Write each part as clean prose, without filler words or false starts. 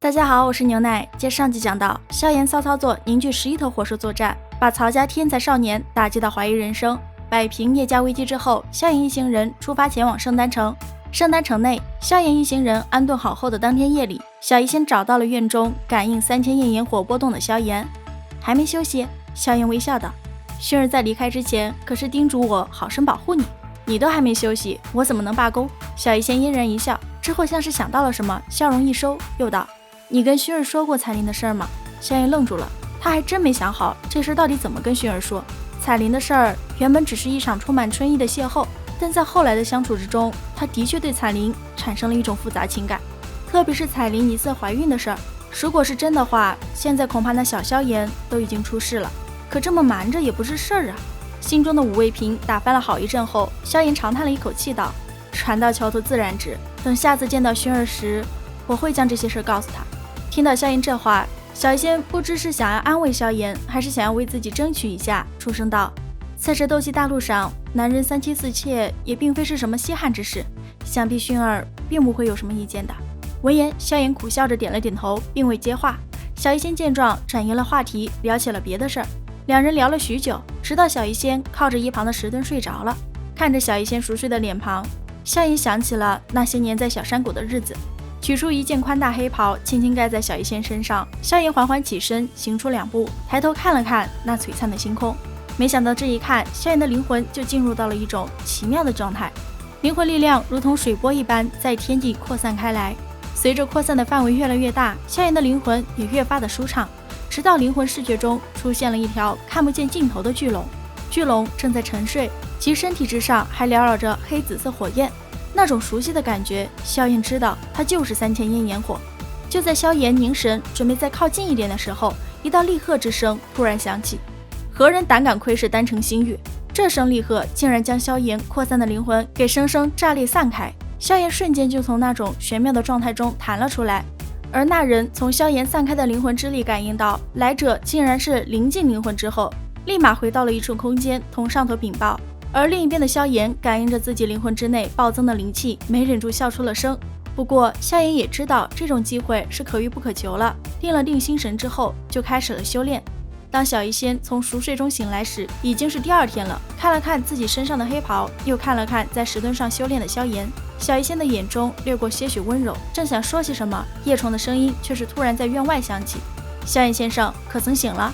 大家好，我是牛奶。接上集讲到，萧炎骚操作凝聚11头火兽作战，把曹家天才少年打击到怀疑人生。摆平叶家危机之后，萧炎一行人出发前往圣丹城。圣丹城内，萧炎一行人安顿好后的当天夜里，小医仙找到了院中感应3000焰炎火波动的萧炎。还没休息？萧炎微笑道：“薰儿在离开之前可是叮嘱我好生保护你，你都还没休息，我怎么能罢工？”小医仙嫣然一笑，之后像是想到了什么，笑容一收，又道：“你跟薰儿说过彩铃的事儿吗？”萧炎愣住了，他还真没想好这事到底怎么跟薰儿说。彩铃的事儿原本只是一场充满春意的邂逅，但在后来的相处之中，他的确对彩铃产生了一种复杂情感，特别是彩铃疑似怀孕的事儿。如果是真的话，现在恐怕那小萧炎都已经出事了，可这么瞒着也不是事儿啊。心中的五味瓶打翻了好一阵后，萧炎长叹了一口气道：“船到桥头自然直，等下次见到薰儿时，我会将这些事告诉他。”听到萧炎这话，小医仙不知是想要安慰萧炎，还是想要为自己争取一下，出声道：“在这斗气大陆上，男人3妻4妾也并非是什么稀罕之事，想必薰儿并不会有什么意见的。”闻言，萧炎苦笑着点了点头，并未接话。小医仙见状，转移了话题，聊起了别的事儿。两人聊了许久，直到小医仙靠着一旁的石墩睡着了。看着小医仙熟睡的脸庞，萧炎想起了那些年在小山谷的日子，取出一件宽大黑袍，轻轻盖在小医仙身上。萧炎缓缓起身，行出2步，抬头看了看那璀璨的星空。没想到这一看，萧炎的灵魂就进入到了一种奇妙的状态，灵魂力量如同水波一般在天地扩散开来。随着扩散的范围越来越大，萧炎的灵魂也越发的舒畅，直到灵魂视觉中出现了一条看不见尽头的巨龙。巨龙正在沉睡，其身体之上还缭绕着黑紫色火焰。那种熟悉的感觉，萧炎知道它就是3000焰炎火。就在萧炎凝神准备再靠近一点的时候，一道厉喝之声突然响起。何人胆敢窥视丹城星域？这声厉喝竟然将萧炎扩散的灵魂给生生炸裂散开。萧炎瞬间就从那种玄妙的状态中弹了出来，而那人从萧炎散开的灵魂之力感应到来者竟然是临近灵魂之后，立马回到了一处空间，同上头禀报。而另一边的萧炎感应着自己灵魂之内暴增的灵气，没忍住笑出了声。不过萧炎也知道这种机会是可遇不可求了，定了定心神之后就开始了修炼。当小医仙从熟睡中醒来时，已经是第2天了。看了看自己身上的黑袍，又看了看在石墩上修炼的萧炎，小医仙的眼中掠过些许温柔，正想说些什么，叶虫的声音却是突然在院外响起：“萧炎先生可曾醒了？”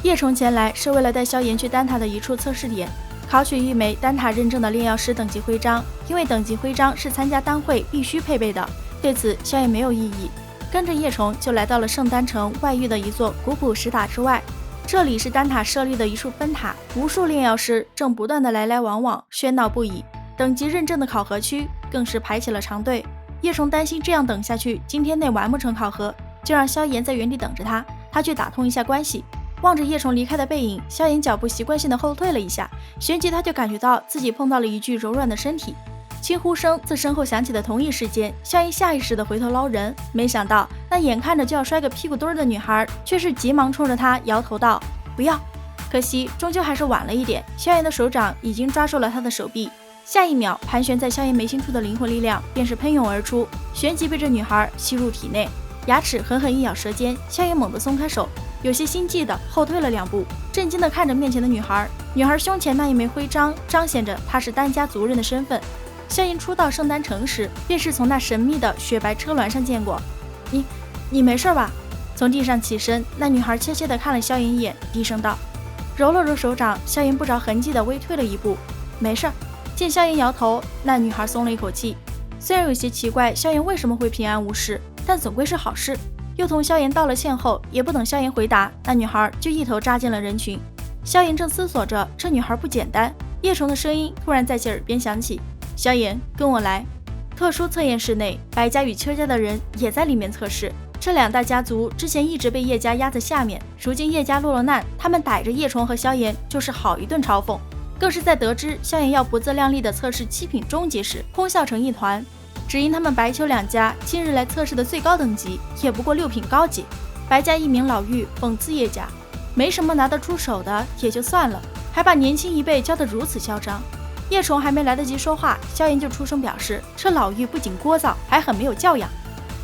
叶虫前来是为了带萧炎去丹塔的一处测试点，考取一枚丹塔认证的炼药师等级徽章，因为等级徽章是参加丹会必须配备的。对此萧炎没有异议，跟着叶虫就来到了圣丹城外域的一座古朴石塔之外。这里是丹塔设立的一处分塔，无数炼药师正不断的来来往往，喧闹不已。等级认证的考核区更是排起了长队。叶虫担心这样等下去，今天内完不成考核，就让萧炎在原地等着他，他去打通一下关系。望着叶虫离开的背影，萧炎脚步习惯性的后退了一下，旋即他就感觉到自己碰到了一具柔软的身体。轻呼声自身后响起的同一时间，萧炎下意识的回头捞人，没想到那眼看着就要摔个屁股墩的女孩却是急忙冲着他摇头道：“不要！”可惜终究还是晚了一点，萧炎的手掌已经抓住了他的手臂，下一秒盘旋在萧炎眉心处的灵魂力量便是喷涌而出，旋即被这女孩吸入体内。牙齿狠狠一咬舌尖，萧炎猛地松开手，有些心悸的后退了2步，震惊的看着面前的女孩。女孩胸前那一枚徽章彰显着她是丹家族人的身份。萧炎初到圣丹城时，便是从那神秘的雪白车轮上见过。你没事吧？从地上起身，那女孩怯怯地看了萧炎一眼，低声道。揉了揉手掌，萧炎不着痕迹地微退了1步。没事。见萧炎摇头，那女孩松了一口气。虽然有些奇怪萧炎为什么会平安无事，但总归是好事。又同萧炎道了歉后，也不等萧炎回答，那女孩就一头扎进了人群。萧炎正思索着这女孩不简单，叶虫的声音突然在其耳边响起：“萧炎，跟我来。”特殊测验室内，白家与邱家的人也在里面测试。这2大家族之前一直被叶家压在下面，如今叶家落了难，他们逮着叶虫和萧炎就是好一顿嘲讽。更是在得知萧炎要不自量力的测试7品终极时，哄笑成一团。只因他们白邱2家今日来测试的最高等级也不过6品高级。白家一名老妪讽刺叶家没什么拿得出手的也就算了，还把年轻一辈教得如此嚣张。叶虫还没来得及说话，萧炎就出声表示，这老妪不仅聒噪，还很没有教养。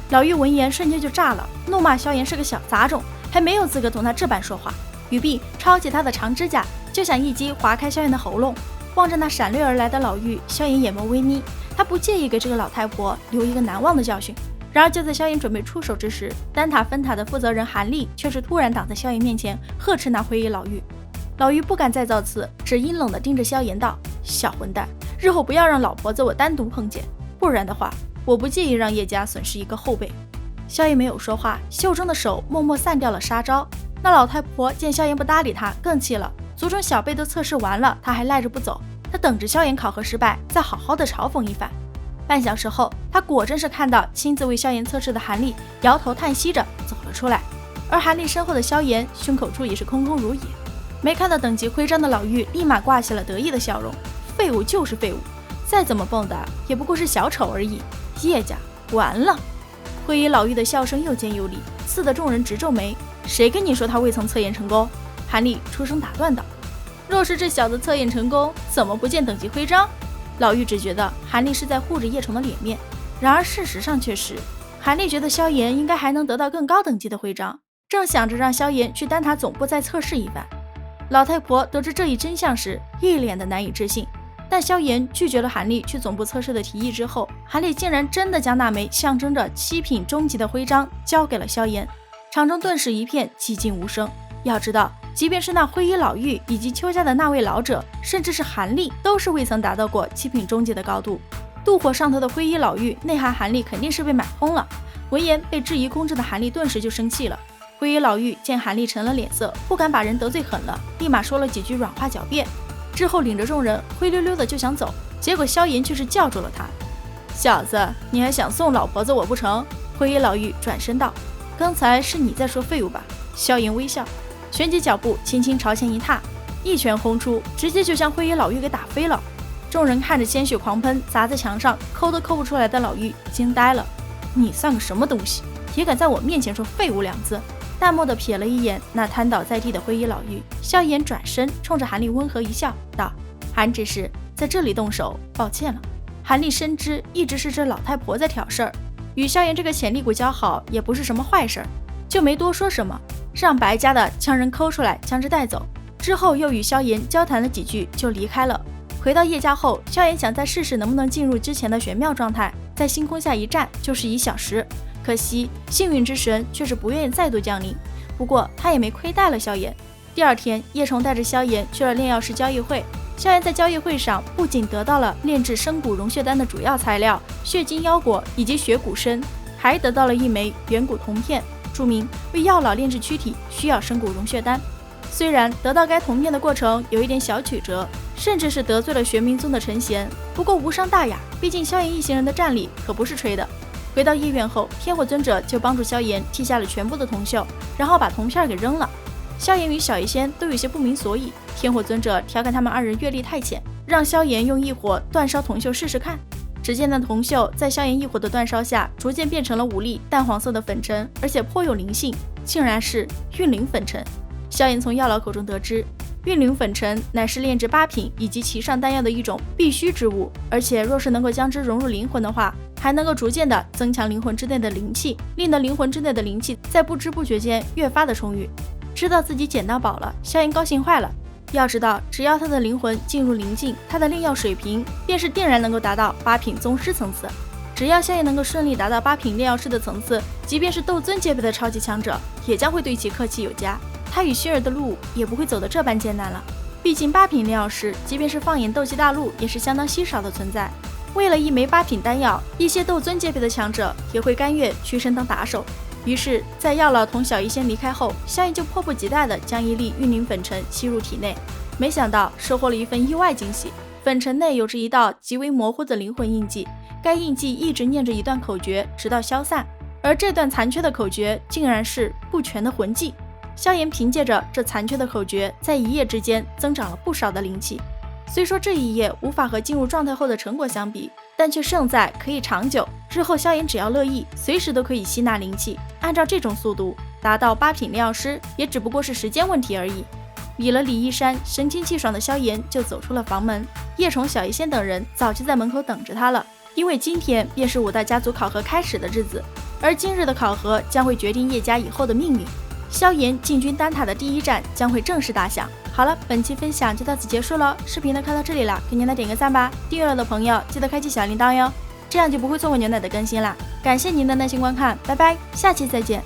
老妪闻言瞬间就炸了，怒骂萧炎是个小杂种，还没有资格同他这般说话。于碧抄起他的长指甲，就想一击划开萧炎的喉咙。望着那闪掠而来的老妪，萧炎眼眸微眯，他不介意给这个老太婆留一个难忘的教训。然而就在萧炎准备出手之时，丹塔分塔的负责人韩立却是突然挡在萧炎面前，呵斥那灰衣老妪。老妪不敢再造次，只阴冷地盯着萧炎道：“小混蛋，日后不要让老婆子我单独碰见，不然的话，我不介意让叶家损失一个后辈。”萧炎没有说话，袖中的手默默散掉了杀招。那老太婆见萧炎不搭理他，更气了。族中小辈都测试完了，他还赖着不走。他等着萧炎考核失败，再好好的嘲讽一番。半小时后，他果真是看到亲自为萧炎测试的韩立摇头叹息着走了出来，而韩立身后的萧炎胸口处也是空空如也。没看到等级徽章的老妪立马挂起了得意的笑容。废物就是废物，再怎么蹦跶也不过是小丑而已。叶家完了。灰衣老妪的笑声又尖又利，刺得众人直皱眉。谁跟你说他未曾测验成功？韩立出声打断道。若是这小子测验成功，怎么不见等级徽章？老妪只觉得韩立是在护着叶虫的脸面，然而事实上却是，韩立觉得萧炎应该还能得到更高等级的徽章，正想着让萧炎去丹塔总部再测试一番。老太婆得知这一真相时，一脸的难以置信。但萧炎拒绝了韩立去总部测试的提议之后，韩立竟然真的将那枚象征着7品中级的徽章交给了萧炎。场中顿时一片寂静无声。要知道，即便是那灰衣老妪以及邱家的那位老者，甚至是韩立，都是未曾达到过7品中级的高度。妒火上头的灰衣老妪内涵韩立肯定是被买通了。闻言，被质疑控制的韩立顿时就生气了。灰衣老妪见韩立沉了脸色，不敢把人得罪狠了，立马说了几句软话狡辩，之后领着众人灰溜溜的就想走，结果萧炎却是叫住了他。小子，你还想送老婆子我不成？灰衣老妪转身道：“刚才是你在说废物吧？”萧炎微笑，旋即脚步轻轻朝前一踏，一拳轰出，直接就将灰衣老妪给打飞了。众人看着鲜血狂喷砸在墙上，抠都抠不出来的老妪惊呆了。你算个什么东西，也敢在我面前说废物2字？淡漠地瞥了一眼那瘫倒在地的灰衣老妪，萧炎转身冲着韩立温和一笑道：“韩执事在这里动手，抱歉了。”韩立深知一直是这老太婆在挑事儿，与萧炎这个潜力股交好也不是什么坏事儿，就没多说什么，让白家的将人抠出来将之带走。之后又与萧炎交谈了几句就离开了。回到叶家后，萧炎想再试试能不能进入之前的玄妙状态，在星空下一战就是1小时。可惜幸运之神却是不愿意再度降临，不过他也没亏待了萧炎。第二天，叶虫带着萧炎去了炼药师交易会。萧炎在交易会上不仅得到了炼制生骨融血丹的主要材料血晶腰果以及血骨参，还得到了一枚远古铜片，注明为药老炼制躯体需要生骨融血丹。虽然得到该铜片的过程有一点小曲折，甚至是得罪了玄冥宗的陈贤，不过无伤大雅，毕竟萧炎一行人的战力可不是吹的。回到医院后，天火尊者就帮助萧炎剃下了全部的铜锈，然后把铜片给扔了。萧炎与小医仙都有些不明所以，天火尊者调侃他们2人阅历太浅，让萧炎用异火煅烧铜锈试试看。只见那铜锈在萧炎异火的煅烧下，逐渐变成了5粒淡黄色的粉尘，而且颇有灵性，竟然是运灵粉尘。萧炎从药老口中得知，运灵粉尘乃是炼制8品以及其上丹药的一种必须之物，而且若是能够将之融入灵魂的话，还能够逐渐的增强灵魂之内的灵气，令得灵魂之内的灵气在不知不觉间越发的充裕。知道自己捡到宝了，萧炎高兴坏了。要知道，只要他的灵魂进入灵境，他的炼药水平便是定然能够达到8品宗师层次。只要萧炎能够顺利达到8品炼药师的层次，即便是斗尊级别的超级强者，也将会对其客气有加。他与薰儿的路也不会走得这般艰难了。毕竟8品炼药师，即便是放眼斗气大陆，也是相当稀少的存在。为了一枚8品丹药，一些斗尊级别的强者也会甘愿屈身当打手。于是，在药老同小医仙离开后，萧炎就迫不及待地将1粒运灵粉尘吸入体内。没想到收获了一份意外惊喜，粉尘内有着一道极为模糊的灵魂印记，该印记一直念着一段口诀，直到消散。而这段残缺的口诀竟然是不全的魂技。萧炎凭借着这残缺的口诀，在一夜之间增长了不少的灵气。虽说这一夜无法和进入状态后的成果相比，但却胜在可以长久。日后萧炎只要乐意，随时都可以吸纳灵气。按照这种速度，达到8品炼药师也只不过是时间问题而已。理了理衣衫，神清气爽的萧炎就走出了房门。叶虫、小医仙等人早就在门口等着他了，因为今天便是5大家族考核开始的日子。而今日的考核将会决定叶家以后的命运。萧炎进军丹塔的第一战将会正式打响。好了，本期分享就到此结束了，视频都看到这里了，给您来点个赞吧。订阅了的朋友记得开启小铃铛哟，这样就不会错过牛奶的更新啦。感谢您的耐心观看，拜拜，下期再见。